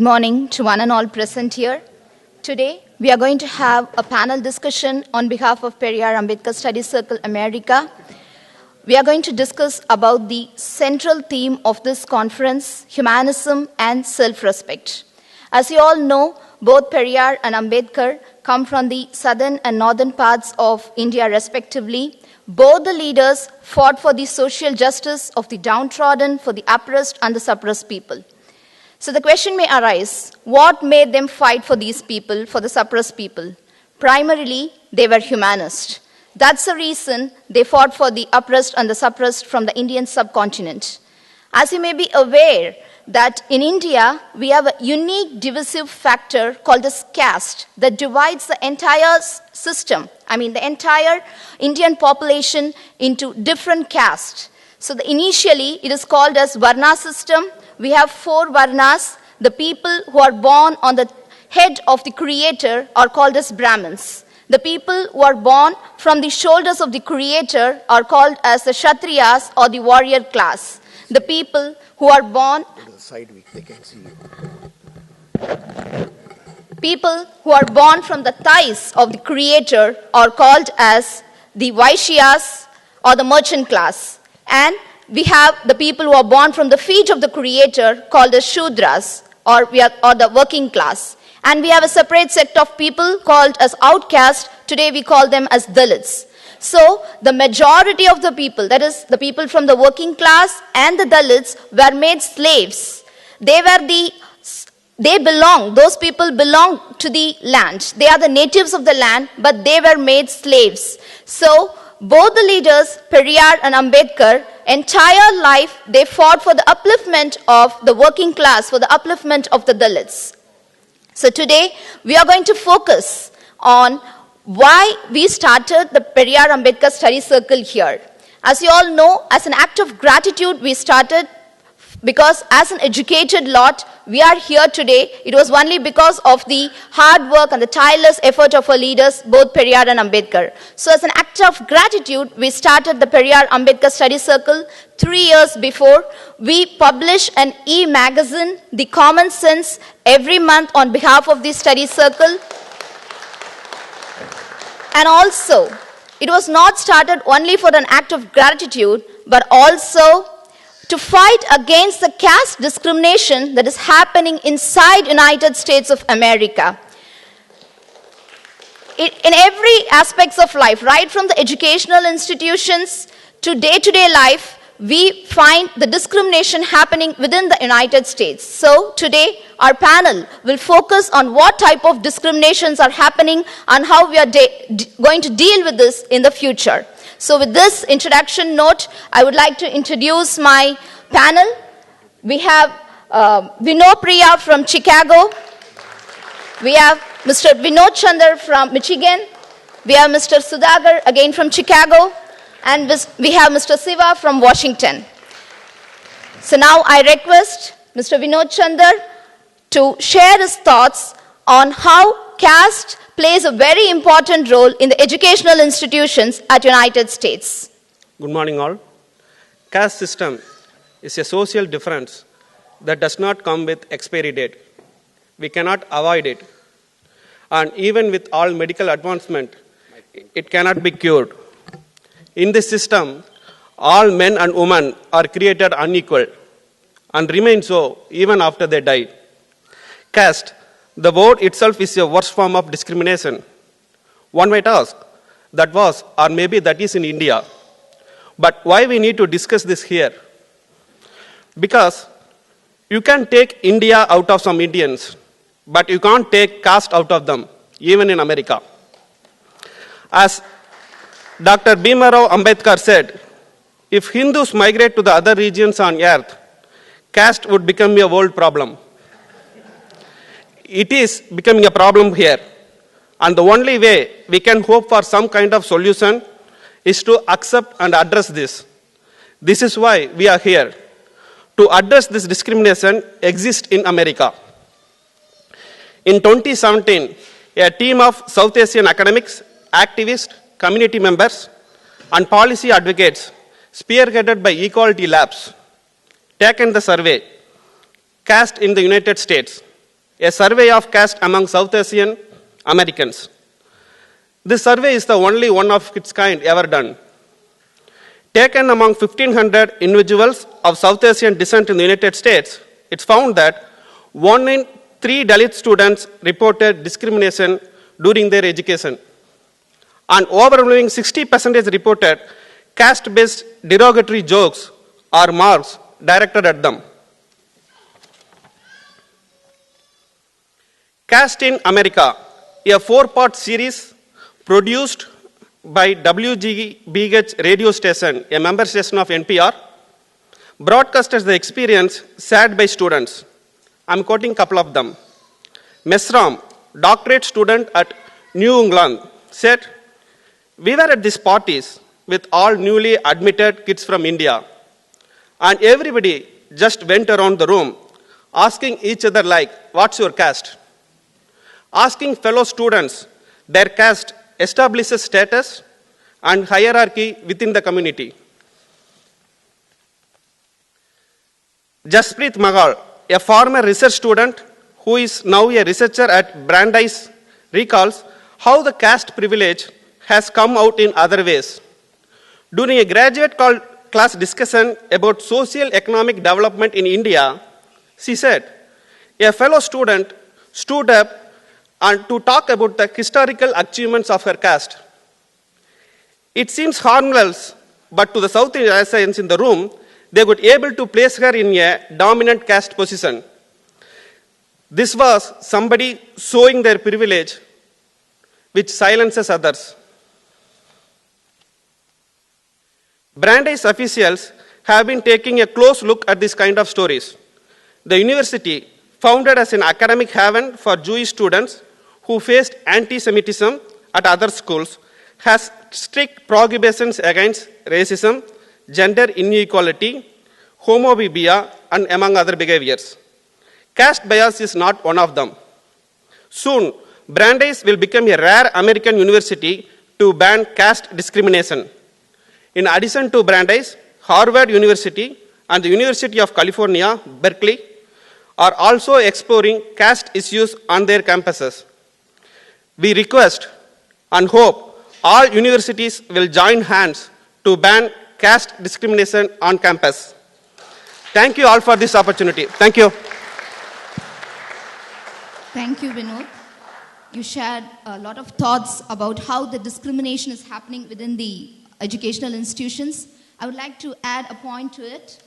Good morning to one and all present here. Today, we are going to have a panel discussion on behalf of Periyar Ambedkar Study Circle America. We are going to discuss about the central theme of this conference, humanism and self-respect. As you all know, both Periyar and Ambedkar come from the southern and northern parts of India respectively. Both the leaders fought for the social justice of the downtrodden, for the oppressed and the suppressed people. So the question may arise, what made them fight for these people, for the suppressed people? Primarily, they were humanists. That's the reason they fought for the oppressed and the suppressed from the Indian subcontinent. As you may be aware, that in India, we have a unique divisive factor called as caste that divides the entire system, the entire Indian population into different castes. So initially, it is called as Varna system. We have 4 Varnas. The people who are born on the head of the Creator are called as Brahmins. The people who are born from the shoulders of the Creator are called as the Kshatriyas or the warrior class. The people who are born... People who are born from the thighs of the Creator are called as the Vaishyas or the merchant class. And we have the people who are born from the feet of the Creator called as Shudras or the working class. And we have a separate sect of people called as outcasts. Today we call them as Dalits. So the majority of the people, that is the people from the working class and the Dalits, were made slaves. Those people belong to the land. They are the natives of the land, but they were made slaves. So both the leaders, Periyar and Ambedkar, entire life they fought for the upliftment of the working class, for the upliftment of the Dalits. So today we are going to focus on why we started the Periyar Ambedkar Study Circle here. As you all know, as an act of gratitude we started because as an educated lot, we are here today. It was only because of the hard work and the tireless effort of our leaders, both Periyar and Ambedkar. So as an act of gratitude, we started the Periyar Ambedkar Study Circle 3 years before. We publish an e-magazine, The Common Sense, every month on behalf of the study circle. And also, it was not started only for an act of gratitude, but also to fight against the caste discrimination that is happening inside United States of America. In every aspects of life, right from the educational institutions to day-to-day life, we find the discrimination happening within the United States. So today, our panel will focus on what type of discriminations are happening and how we are going to deal with this in the future. So with this introduction note, I would like to introduce my panel. We have Vinod Priya from Chicago. We have Mr. Vinod Chandar from Michigan. We have Mr. Sudhagar, again from Chicago. And we have Mr. Siva from Washington. So now I request Mr. Vinod Chandar to share his thoughts on how caste plays a very important role in the educational institutions at United States. Good morning all. Caste system is a social difference that does not come with expiry date. We cannot avoid it. And even with all medical advancement, it cannot be cured. In this system, all men and women are created unequal and remain so even after they die. Caste, the word itself is a worst form of discrimination. One might ask, that was or maybe that is in India. But why we need to discuss this here? Because you can take India out of some Indians, but you can't take caste out of them, even in America. As Dr. Bhimrao Ambedkar said, if Hindus migrate to the other regions on earth, caste would become a world problem. It is becoming a problem here. And the only way we can hope for some kind of solution is to accept and address this. This is why we are here. To address this discrimination exists in America. In 2017, a team of South Asian academics, activists, community members, and policy advocates, spearheaded by Equality Labs, taken the survey, caste in the United States, a survey of caste among South Asian Americans. This survey is the only one of its kind ever done. Taken among 1,500 individuals of South Asian descent in the United States, it's found that 1 in 3 Dalit students reported discrimination during their education. And overwhelming 60% reported caste-based derogatory jokes or marks directed at them. Caste in America, a 4-part series produced by WGBH radio station, a member station of NPR, broadcasted the experience shared by students. I'm quoting a couple of them. Mesram, doctorate student at New England, said, "We were at these parties with all newly admitted kids from India, and everybody just went around the room asking each other like, what's your caste? Asking fellow students their caste establishes status and hierarchy within the community." Jaspreet Mahal, a former research student who is now a researcher at Brandeis, recalls how the caste privilege has come out in other ways. During a graduate class discussion about socio-economic development in India, she said, a fellow student stood up and to talk about the historical achievements of her caste. It seems harmless, but to the South Asians in the room, they were able to place her in a dominant caste position. This was somebody showing their privilege, which silences others. Brandeis officials have been taking a close look at this kind of stories. The university, founded as an academic haven for Jewish students who faced anti-Semitism at other schools, has strict prohibitions against racism, gender inequality, homophobia, and among other behaviors. Caste bias is not one of them. Soon, Brandeis will become a rare American university to ban caste discrimination. In addition to Brandeis, Harvard University and the University of California, Berkeley, are also exploring caste issues on their campuses. We request and hope all universities will join hands to ban caste discrimination on campus. Thank you all for this opportunity. Thank you. Thank you, Vinod. You shared a lot of thoughts about how the discrimination is happening within the educational institutions. I would like to add a point to it.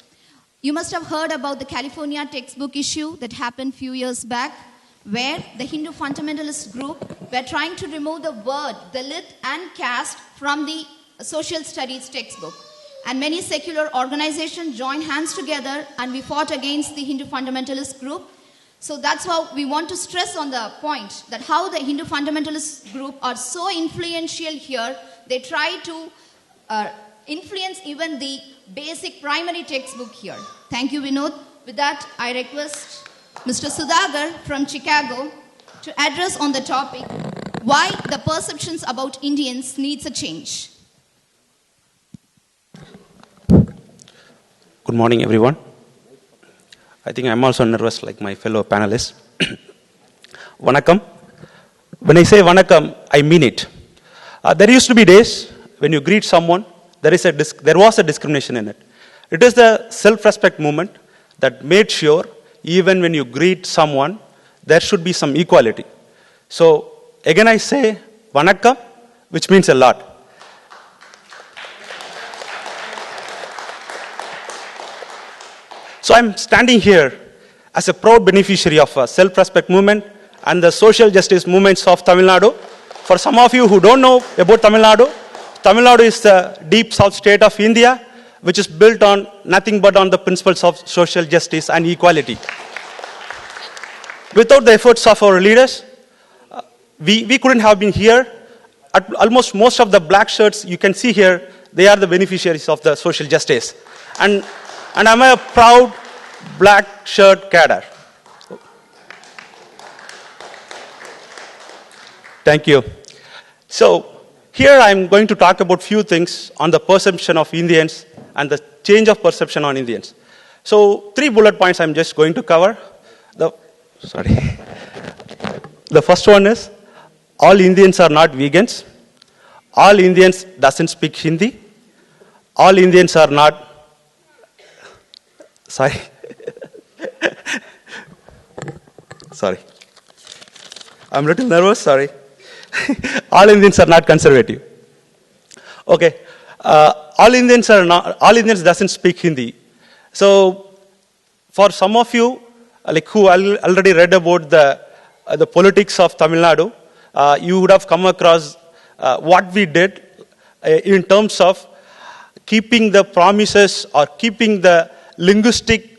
You must have heard about the California textbook issue that happened a few years back, where the Hindu fundamentalist group were trying to remove the word Dalit and caste from the social studies textbook. And many secular organizations joined hands together and we fought against the Hindu fundamentalist group. So that's how we want to stress on the point that how the Hindu fundamentalist group are so influential here. They try to influence even the basic primary textbook here. Thank you, Vinod. With that, I request Mr. Sudhagar from Chicago to address on the topic, why the perceptions about Indians needs a change. Good morning, everyone. I think I'm also nervous like my fellow panelists. Vanakkam. When I say vanakkam, I mean it. There used to be days when you greet someone, there was a discrimination in it. It is the self-respect movement that made sure even when you greet someone, there should be some equality. So again I say vanakkam, which means a lot. So I'm standing here as a proud beneficiary of a self-respect movement and the social justice movements of Tamil Nadu. For some of you who don't know about Tamil Nadu is the deep south state of India, which is built on nothing but on the principles of social justice and equality. Without the efforts of our leaders, we couldn't have been here. Almost most of the black shirts you can see here, they are the beneficiaries of the social justice. And I'm a proud black shirt cadre. Thank you. So here I'm going to talk about few things on the perception of Indians and the change of perception on Indians. So 3 bullet points I'm just going to cover. The first one is, all Indians are not vegans. All Indians doesn't speak Hindi. All Indians are not, sorry. Sorry. I'm a little nervous, sorry. All Indians are not conservative. Okay. All Indians doesn't speak Hindi. So, for some of you, like who already read about the politics of Tamil Nadu, you would have come across what we did in terms of keeping the promises or keeping the linguistic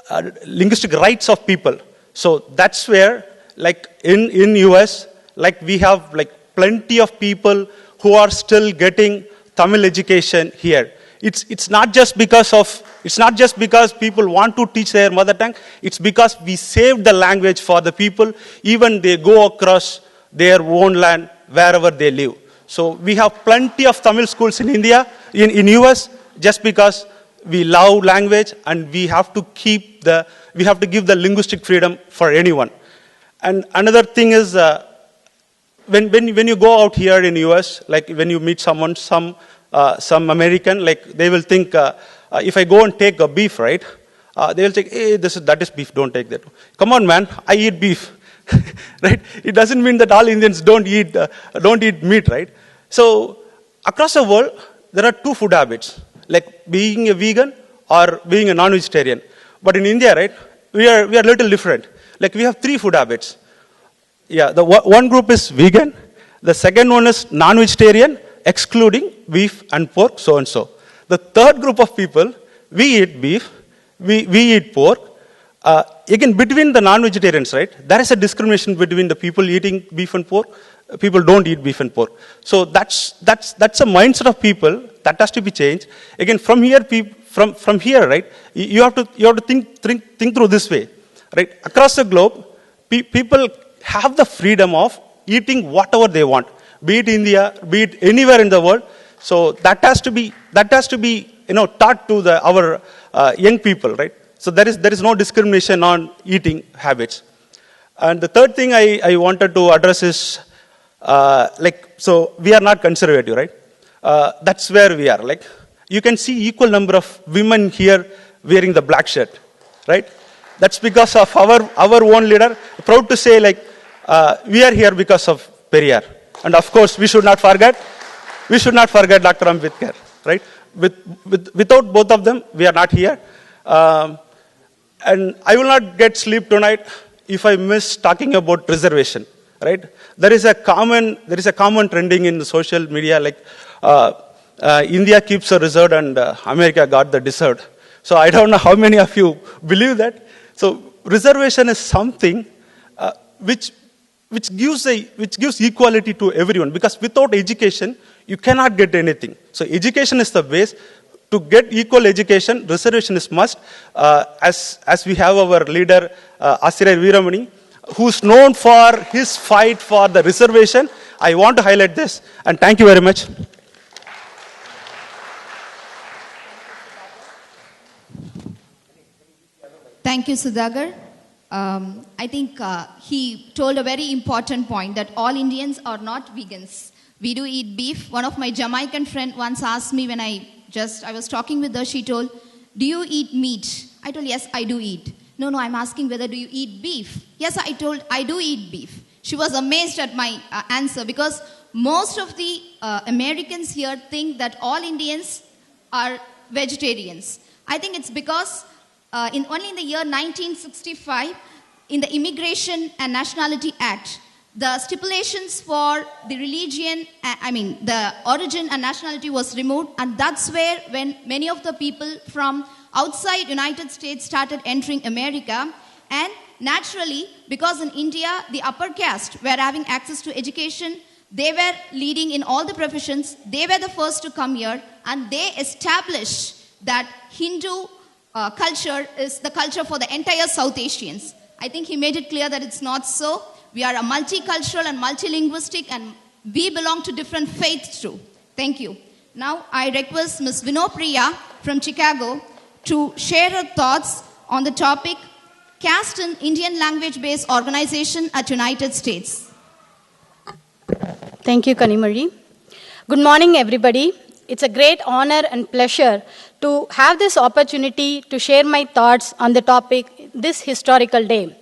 rights of people. So that's where, like in US, like we have like plenty of people who are still getting Tamil education here. It's not just because people want to teach their mother tongue. It's because we saved the language for the people, even they go across their own land wherever they live. So we have plenty of Tamil schools in India, in US, just because we love language and we have to give the linguistic freedom for anyone. And another thing is, when you go out here in US, like when you meet someone, some American, like they will think, if I go and take a beef, right? They will think, hey, that is beef, don't take that. Come on, man, I eat beef, right? It doesn't mean that all Indians don't eat meat, right? So across the world, there are two food habits, like being a vegan or being a non-vegetarian. But in India, right, we are a little different. Like we have three food habits. Yeah, the one group is vegan. The second one is non-vegetarian, excluding beef and pork, so and so. The third group of people, we eat beef, we eat pork. Again, between the non-vegetarians, right, there is a discrimination between the people eating beef and pork. People don't eat beef and pork. So that's a mindset of people that has to be changed. Again, from here, right, you have to think through this way, right? Across the globe, people have the freedom of eating whatever they want, be it India, be it anywhere in the world. So that has to be taught to our young people, right? So there is no discrimination on eating habits. And the third thing I wanted to address is, so we are not conservative, right? That's where we are. Like, you can see equal number of women here wearing the black shirt, right? That's because of our own leader. Proud to say, like, we are here because of Periyar. And of course, we should not forget Dr. Ambedkar, right? Without both of them, we are not here. And I will not get sleep tonight if I miss talking about reservation, right? There is a common trending in the social media, like India keeps the reserved and America got the deserved. So I don't know how many of you believe that. So reservation is something which gives equality to everyone, because without education you cannot get anything. So education is the base. To get equal education, reservation is must. As we have our leader Asirai Veeramani, who's known for his fight for the reservation, I want to highlight this, and thank you very much. Thank you, Sudhagar. I think he told a very important point that all Indians are not vegans. We do eat beef. One of my Jamaican friend once asked me when I was talking with her, she told, do you eat meat? I told, yes, I do eat. No, I'm asking whether do you eat beef? Yes, I told, I do eat beef. She was amazed at my answer, because most of the Americans here think that all Indians are vegetarians. I think it's because only in the year 1965, in the Immigration and Nationality Act, the stipulations for the religion, the origin and nationality was removed, and that's where when many of the people from outside United States started entering America. And naturally, because in India, the upper caste were having access to education, they were leading in all the professions, they were the first to come here, and they established that Hindu culture is the culture for the entire South Asians. I think he made it clear that it's not so. We are a multicultural and multilinguistic, and we belong to different faiths too. Thank you. Now I request Ms. Vinopriya from Chicago to share her thoughts on the topic Caste in Indian language-based organization at United States. Thank you, Kanimari. Good morning, everybody. It's a great honor and pleasure to have this opportunity to share my thoughts on the topic this historical day.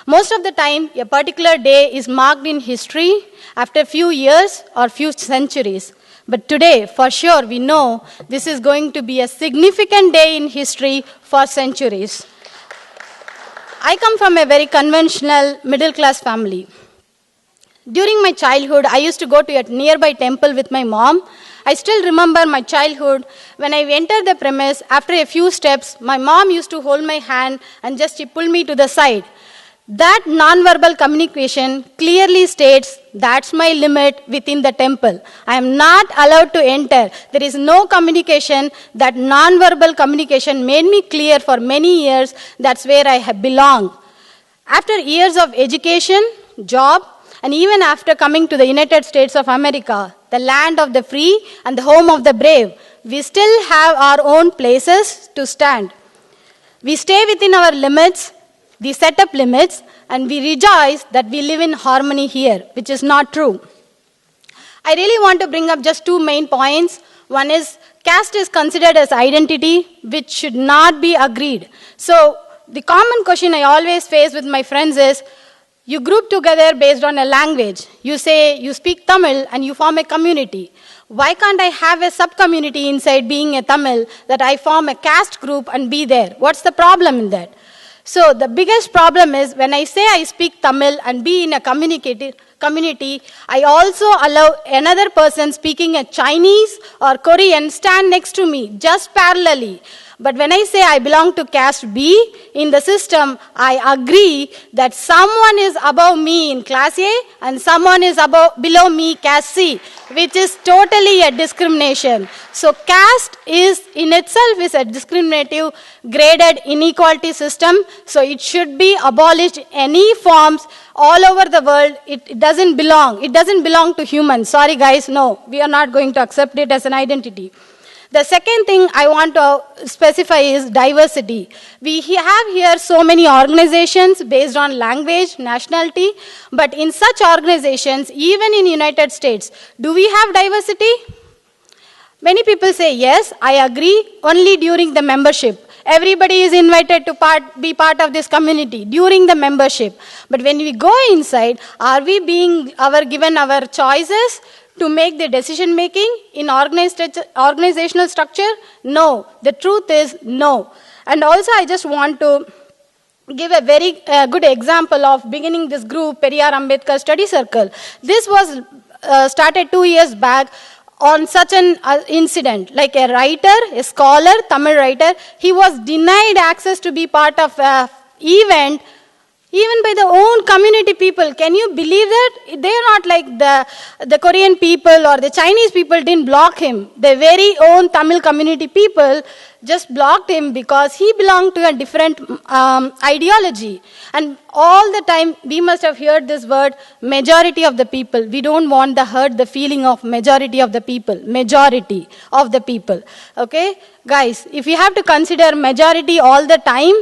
Most of the time, a particular day is marked in history after a few years or few centuries. But today, for sure, we know this is going to be a significant day in history for centuries. I come from a very conventional middle-class family. During my childhood, I used to go to a nearby temple with my mom. I still remember my childhood. When I entered the premise, after a few steps, my mom used to hold my hand and just pull me to the side. That non-verbal communication clearly states that's my limit within the temple. I am not allowed to enter. There is no communication. That non-verbal communication made me clear for many years that's where I belong. After years of education, job, and even after coming to the United States of America, the land of the free and the home of the brave, we still have our own places to stand. We stay within our limits, the set up limits, and we rejoice that we live in harmony here, which is not true. I really want to bring up just two main points. One is caste is considered as identity, which should not be agreed. So the common question I always face with my friends is, you group together based on a language. You say you speak Tamil and you form a community. Why can't I have a sub-community inside being a Tamil that I form a caste group and be there? What's the problem in that? So the biggest problem is when I say I speak Tamil and be in a community, I also allow another person speaking a Chinese or Korean stand next to me, just parallelly. But when I say I belong to caste B in the system, I agree that someone is above me in class A and someone is below me caste C, which is totally a discrimination. So caste is in itself is a discriminative graded inequality system. So it should be abolished any forms all over the world. It doesn't belong. It doesn't belong to humans. Sorry guys, no, we are not going to accept it as an identity. The second thing I want to specify is diversity. We have here so many organizations based on language, nationality, but in such organizations, even in United States, do we have diversity? Many people say, yes, I agree, only during the membership. Everybody is invited to be part of this community during the membership. But when we go inside, are we given our choices to make the decision making in organizational structure? No. The truth is no. And also I just want to give a very good example of beginning this group, Periyar Ambedkar Study Circle. This was started 2 years back on such an incident, like a writer, a scholar, Tamil writer, he was denied access to be part of an event even by the own community people. Can you believe that? They're not like the Korean people or the Chinese people didn't block him. The very own Tamil community people just blocked him because he belonged to a different ideology. And all the time, we must have heard this word, majority of the people. We don't want to hurt the feeling of majority of the people. Majority of the people. Okay? Guys, if you have to consider majority all the time,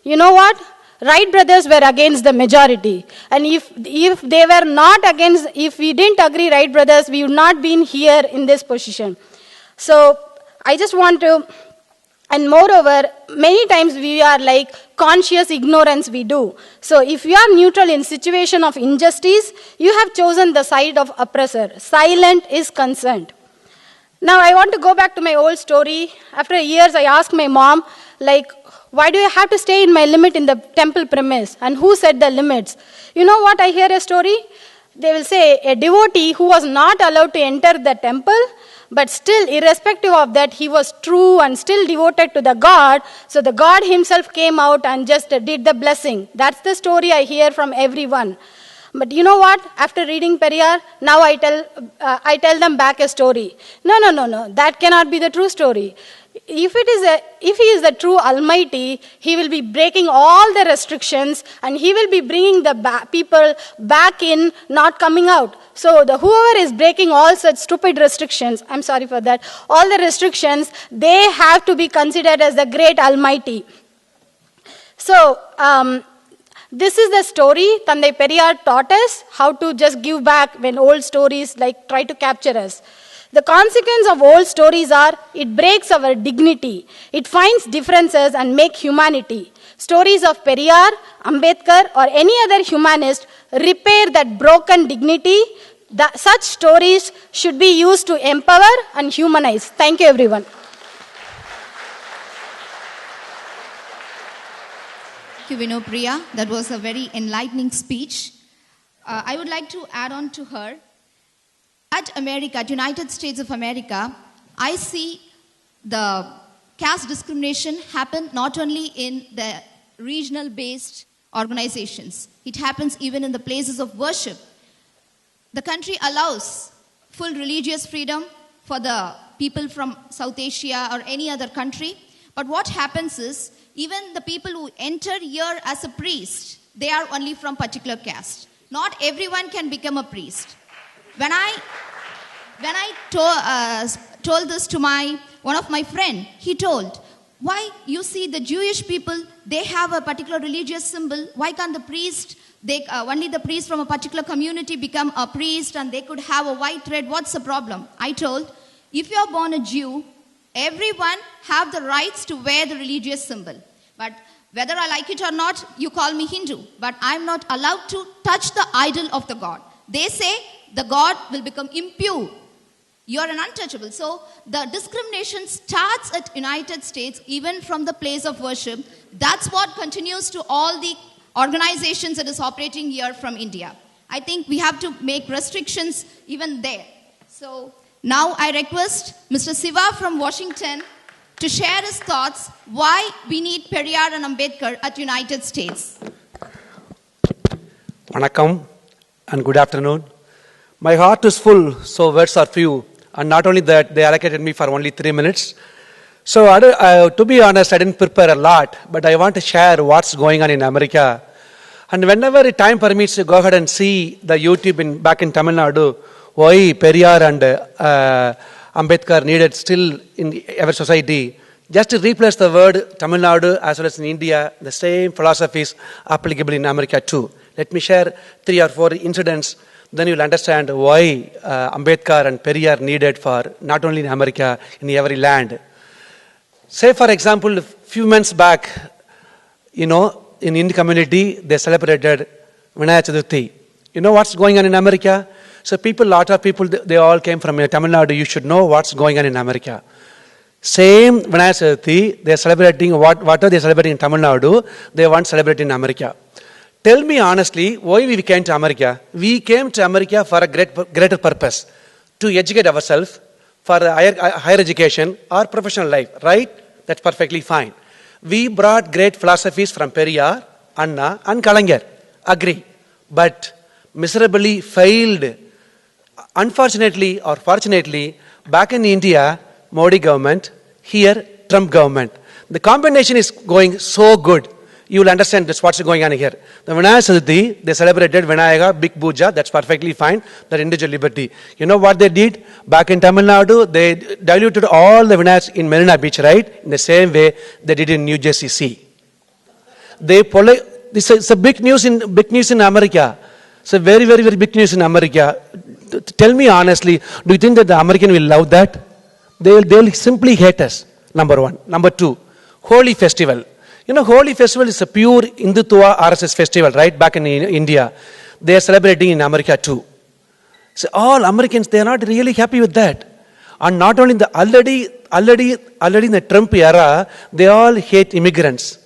you know what? Wright brothers were against the majority. And if they were not against, if we didn't agree Wright brothers, we would not been here in this position. So I just want to, and moreover, many times we are like conscious ignorance we do. So if you are neutral in situation of injustice, you have chosen the side of oppressor. Silent is consent. Now I want to go back to my old story. After years, I asked my mom, like, why do I have to stay in my limit in the temple premise? And who set the limits? You know what? I hear a story. They will say a devotee who was not allowed to enter the temple, but still, irrespective of that, he was true and still devoted to the God. So the God himself came out and just did the blessing. That's the story I hear from everyone. But you know what? After reading Periyar, now I tell them back a story. No. That cannot be the true story. If he is the true Almighty, he will be breaking all the restrictions and he will be bringing the people back in, not coming out. So whoever is breaking all such stupid restrictions, I'm sorry for that, all the restrictions, they have to be considered as the great Almighty. So, this is the story Thandai Periyar taught us how to just give back when old stories like try to capture us. The consequence of old stories are it breaks our dignity. It finds differences and make humanity. Stories of Periyar, Ambedkar or any other humanist repair that broken dignity. Such stories should be used to empower and humanize. Thank you everyone. Thank you, Vinopriya. That was a very enlightening speech. I would like to add on to her. At America, United States of America, I see the caste discrimination happen not only in the regional-based organizations. It happens even in the places of worship. The country allows full religious freedom for the people from South Asia or any other country. But what happens is, even the people who enter here as a priest, they are only from particular caste. Not everyone can become a priest. When I told this to one of my friend, he told, why you see the Jewish people, they have a particular religious symbol. Why can't the priest, only the priest from a particular community become a priest and they could have a white thread? What's the problem? I told, if you're born a Jew, everyone have the rights to wear the religious symbol. But whether I like it or not, you call me Hindu. But I'm not allowed to touch the idol of the God. They say the God will become impure. You're an untouchable. So the discrimination starts at United States, even from the place of worship. That's what continues to all the organizations that is operating here from India. I think we have to make restrictions even there. So now I request Mr. Siva from Washington to share his thoughts why we need Periyar and Ambedkar at United States. Vanakkam and good afternoon. My heart is full, so words are few. And not only that, they allocated me for only 3 minutes. So to be honest, I didn't prepare a lot, but I want to share what's going on in America. And whenever time permits, to go ahead and see the YouTube back in Tamil Nadu, why Periyar and Ambedkar needed still in our society. Just to replace the word Tamil Nadu as well as in India, the same philosophies applicable in America too. Let me share 3 or 4 incidents. Then you'll understand why Ambedkar and Periyar needed for not only in America, in every land. Say, for example, a few months back, in Indian community, they celebrated Vinaya Chaturthi. You know what's going on in America? So lot of people, they all came from Tamil Nadu. You should know what's going on in America. Same Vinaya Chaturthi, they're celebrating, what are they celebrating in Tamil Nadu, they want to celebrate in America. Tell me honestly, why we came to America? We came to America for a greater purpose, to educate ourselves for higher education or professional life, right? That's perfectly fine. We brought great philosophies from Periyar, Anna and Kalaignar, agree. But miserably failed. Unfortunately or fortunately, back in India, Modi government, here Trump government. The combination is going so good. You will understand this, what's going on here. The Vinaya Chaturthi, they celebrated Vinayaka, big puja, that's perfectly fine, that individual liberty. You know what they did? Back in Tamil Nadu, they diluted all the Vinayas in Marina Beach, right? In the same way they did in New Jersey Sea. This is a big news in America. It's a very, very, very big news in America. Tell me honestly, do you think that the American will love that? They'll simply hate us, number one. Number two, Holi festival. Holi festival is a pure Hindutva RSS festival, right? Back in India. They are celebrating in America too. So all Americans, they are not really happy with that. And not only already in the Trump era, they all hate immigrants.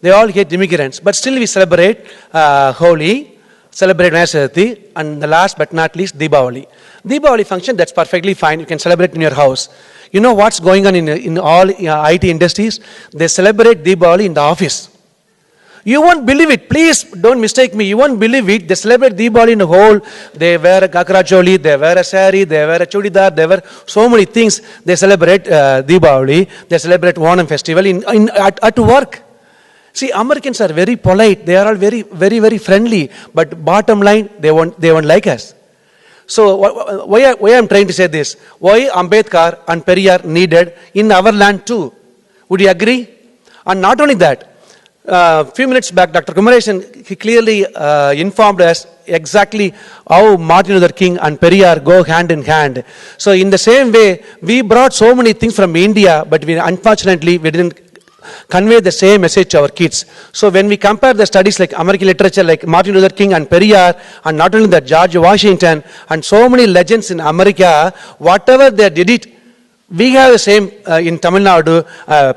But still we celebrate Holi, celebrate Vinaya Chaturthi, and the last but not least, Deepavali. Deepavali function, that's perfectly fine. You can celebrate in your house. You know what's going on in all IT industries? They celebrate Deepavali in the office. You won't believe it. Please don't mistake me. You won't believe it. They celebrate Deepavali in the whole. They wear a kakra choli, they wear a sari, they wear a chudidar, they wear so many things. They celebrate Deepavali. They celebrate Onam festival at work. See, Americans are very polite. They are all very, very, very friendly. But bottom line, they won't like us. So why I'm trying to say this? Why Ambedkar and Periyar needed in our land too? Would you agree? And not only that, Few minutes back, Dr. Kumaresan, he clearly informed us exactly how Martin Luther King and Periyar go hand in hand. So in the same way, we brought so many things from India, but unfortunately we didn't convey the same message to our kids. So when we compare the studies like American literature, like Martin Luther King and Periyar, and not only that, George Washington, and so many legends in America, whatever they did it, we have the same in Tamil Nadu.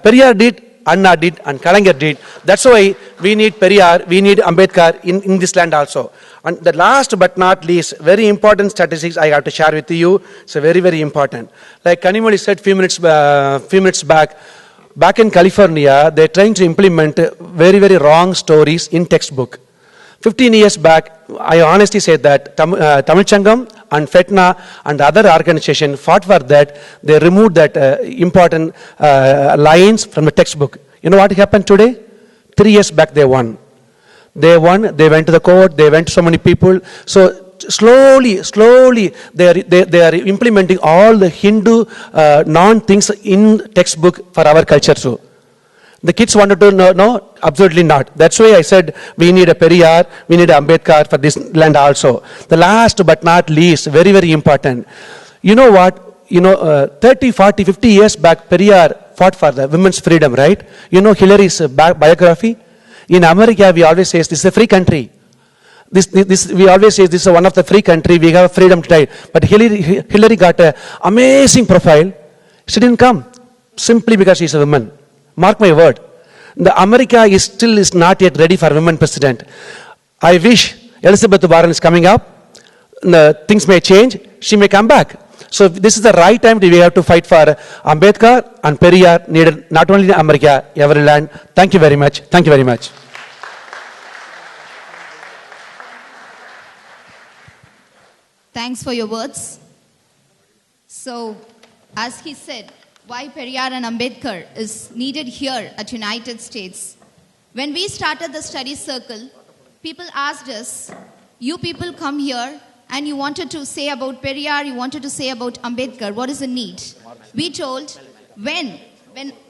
Periyar did, Anna did, and Kalaignar did. That's why we need Periyar, we need Ambedkar in this land also. And the last but not least, very important statistics I have to share with you. It's very, very important. Like Kanimoli said few minutes back, back in California, they're trying to implement very, very wrong stories in textbook. 15 years back, I honestly say that Tamil Changam and FETNA and other organization fought for that. They removed that important lines from the textbook. You know what happened today? 3 years back they won. They won, they went to the court, they went to so many people. So slowly, they are implementing all the Hindu non-things in textbook for our culture too. The kids wanted to know, no, absolutely not. That's why I said we need a Periyar, we need Ambedkar for this land also. The last but not least, very, very important. You know what? 30, 40, 50 years back, Periyar fought for the women's freedom, right? You know Hillary's biography? In America, we always say this is a free country. We always say this is one of the free country, we have freedom to die. But Hillary got an amazing profile. She didn't come simply because she's a woman. Mark my word. The America is not yet ready for women president. I wish Elizabeth Warren is coming up. Things may change. She may come back. So this is the right time we have to fight for Ambedkar and Periyar needed not only in America, every land. Thank you very much. Thank you very much. Thanks for your words. So, as he said, why Periyar and Ambedkar is needed here at United States. When we started the study circle, people asked us, you people come here and you wanted to say about Periyar, you wanted to say about Ambedkar, what is the need? We told, when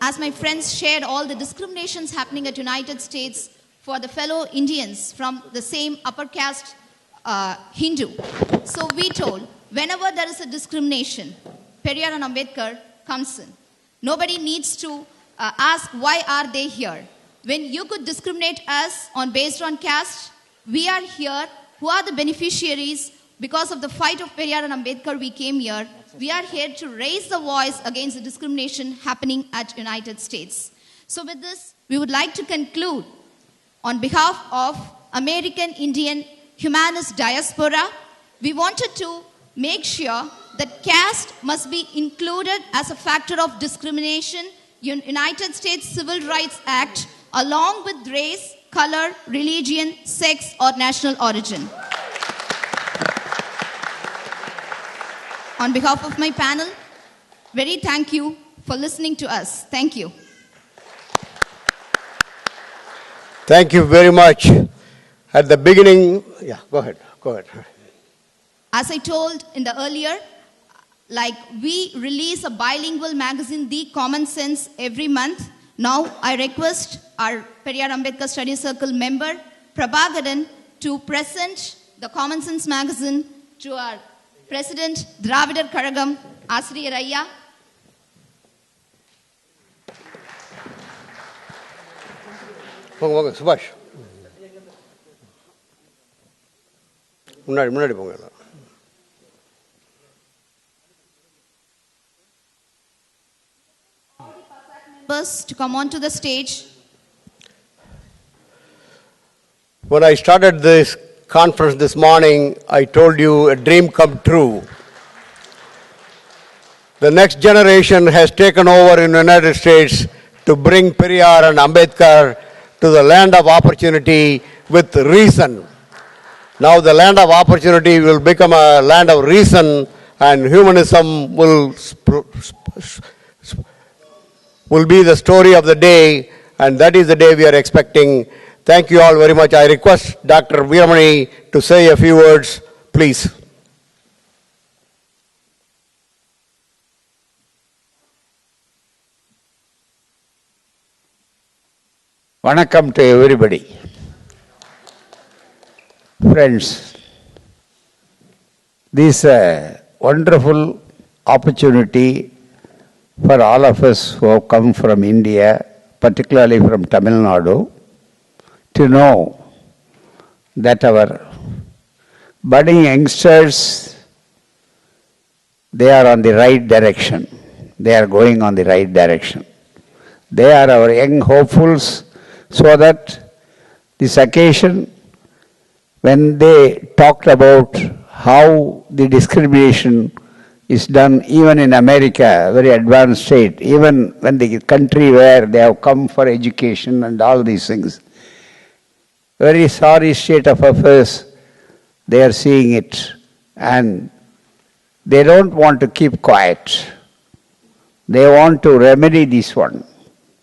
as my friends shared all the discriminations happening at United States for the fellow Indians from the same upper caste Hindu. So we told, whenever there is a discrimination, Periyar and Ambedkar comes in. Nobody needs to ask why are they here. When you could discriminate us based on caste, we are here. Who are the beneficiaries? Because of the fight of Periyar and Ambedkar, we came here. We are here to raise the voice against the discrimination happening at United States. So with this, we would like to conclude on behalf of American Indian Humanist Diaspora. We wanted to make sure that caste must be included as a factor of discrimination in United States Civil Rights Act along with race, color, religion, sex or national origin. On behalf of my panel, very thank you for listening to us. Thank you. Thank you very much. At the beginning, yeah, go ahead. As I told in the earlier, we release a bilingual magazine, The Common Sense, every month. Now I request our Periyar Ambedkar Study Circle member, Prabhakaran, to present the Common Sense magazine to our President, Dravidar Karagam, Asriyar Ayya. போங்க சுபாஷ் முன்னாடி போங்க எல்லாரும். To come onto the stage. When I started this conference this morning, I told you a dream come true. The next generation has taken over in the United States to bring Periyar and Ambedkar to the land of opportunity with reason. Now the land of opportunity will become a land of reason and humanism will be the story of the day, and that is the day we are expecting. Thank you all very much. I request Dr. Veeramani to say a few words, please. Vanakkam to everybody. Friends, this is a wonderful opportunity for all of us who have come from India, particularly from Tamil Nadu, to know that our budding youngsters, they are on the right direction. They are going on the right direction. They are our young hopefuls, so that this occasion, when they talked about how the discrimination is done even in America, a very advanced state, even when the country where they have come for education and all these things, very sorry state of affairs, they are seeing it, and they don't want to keep quiet. They want to remedy this one.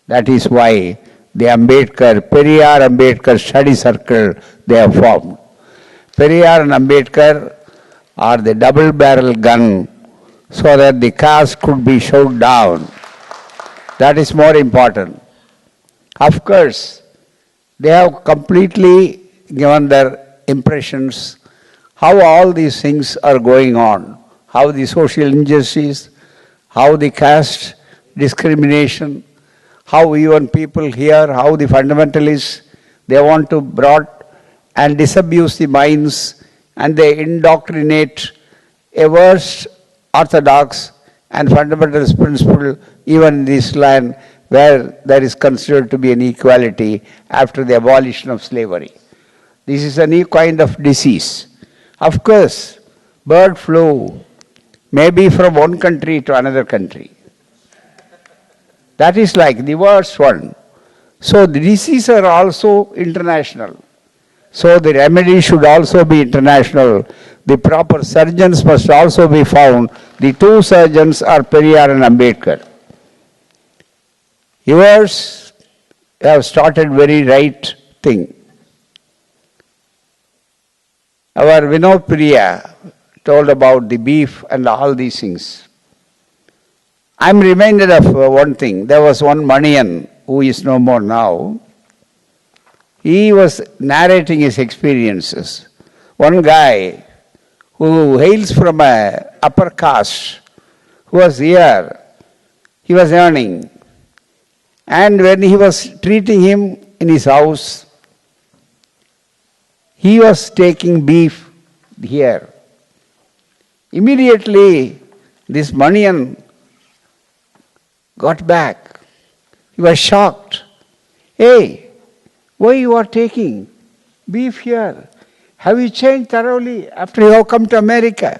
That is why the Periyar Ambedkar Study Circle they have formed. Periyar and Ambedkar are the double-barrel gun so that the caste could be shot down. That is more important. Of course, they have completely given their impressions how all these things are going on, how the social injustice, how the caste discrimination, how even people here, how the fundamentalists, they want to broad and disabuse the minds, and they indoctrinate a worse orthodox and fundamentalist principle even in this land where there is considered to be an equality after the abolition of slavery. This is a new kind of disease. Of course, bird flu may be from one country to another country. That is like the worst one. So the diseases are also international. So the remedy should also be international. The proper surgeons must also be found. The two surgeons are Periyar and Ambedkar. Yours have started very right thing. Our Vinod Priya told about the beef and all these things. I'm reminded of one thing. There was one Manian who is no more now. He was narrating his experiences. One guy who hails from a upper caste, who was here, he was earning. And when he was treating him in his house, he was taking beef here. Immediately, this Manian got back. He was shocked. Hey, why you are taking beef here? Have you changed thoroughly after you have come to America?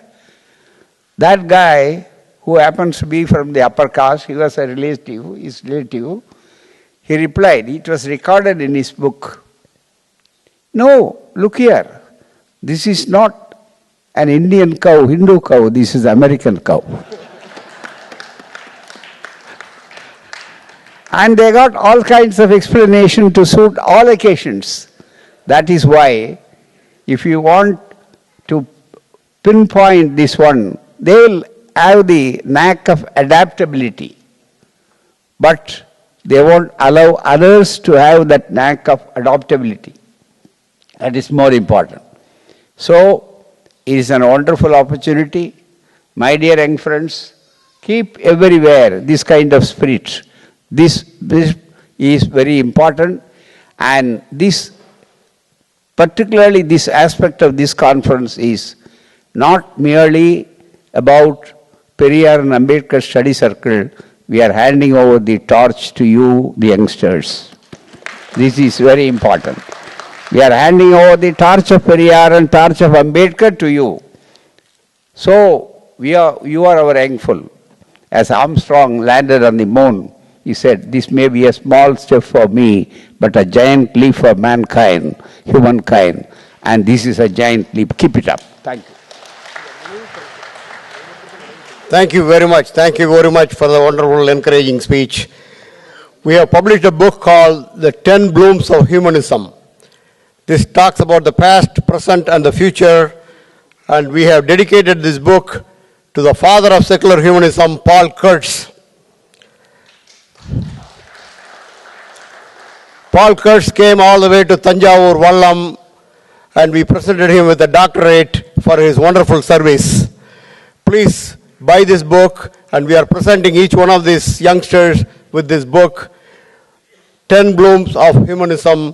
That guy, who happens to be from the upper caste, he was a relative, his relative, he replied, it was recorded in his book. No, look here. This is not an Indian cow, Hindu cow, this is American cow. And they got all kinds of explanation to suit all occasions. That is why, if you want to pinpoint this one, they will have the knack of adaptability. But they won't allow others to have that knack of adaptability. That is more important. So, it is a wonderful opportunity. My dear young friends, keep everywhere this kind of spirit. This is very important, and this, particularly this aspect of this conference is not merely about Periyar and Ambedkar Study Circle. We are handing over the torch to you, the youngsters. This is very important. We are handing over the torch of Periyar and torch of Ambedkar to you. So, you are our youngful. As Armstrong landed on the moon, he said, this may be a small step for me, but a giant leap for mankind, humankind. And this is a giant leap. Keep it up. Thank you. Thank you very much. Thank you very much for the wonderful, encouraging speech. We have published a book called The 10 Blooms of Humanism. This talks about the past, present, and the future. And we have dedicated this book to the father of secular humanism, Paul Kurtz. Paul Kurtz came all the way to Tanjavur, Vallam, and we presented him with a doctorate for his wonderful service. Please buy this book, and we are presenting each one of these youngsters with this book, 10 Blooms of Humanism,